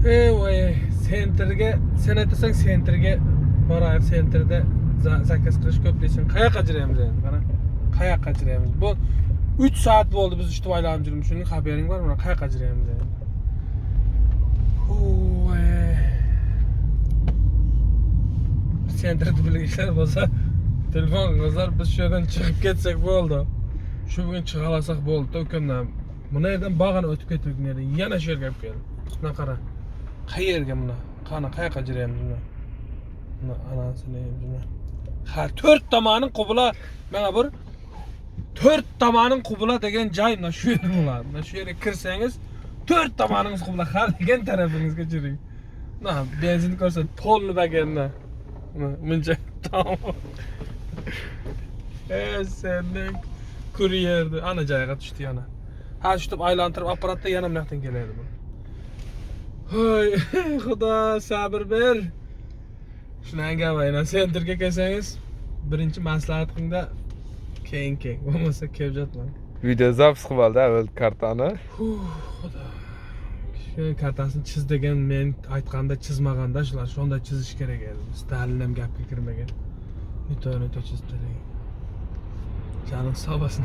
Ey, sentrga, sen aytasan sentrga borar, sentrda zakaz qilish ko'p deysan. Qayoqqa jiramiz endi? Mana qayoqqa jiramiz? Bu 3 soat bo'ldi biz ushtu aylanib yuribmiz. Shuning xabaring bormi? Qayoqqa jiramiz endi? Sentrda bilgisayar bo'lsa, telefon qozar biz shu yerdan chiqib ketsak bo'ldi. Shu bugun chiqa olsak bo'ldi. O'kundan buni yerdan bag'ana o'tib ketdik nerda? Yana shu yerga keldi. Mana qara. Qayerga buni? Qani qayoqqa jiramiz buni? Buni anasini buni. Ha, 4 tomoning qubula. Mana bir 4 tomoning qubula degan joy mana shu yer bo'ladi. Mana shu yerga kirsangiz 4 tomoningiz qubula har degan tarafingizga jiring. Mana benzin ko'rsa to'lni baganda. Muncha tamam. Senning kuryerdi. Ana joyga tushdi yana. Ha, shutib aylantirib apparatda yana bu yoqdan keladi bu. Hoy, Xudo sabr ber. Shunanga vayna sentrga kelsangiz, birinchi maslahatingda keyin bo'lmasa kelib jotmang. Video zapis qilib oldi avval kartani. Xudo. Shu kartasini chiz degan men aytganda chizmaganda shular shunday chizish kerak edi. Stalin ham gapga kirmagan. Nito chizdi. Canım sağ olasın.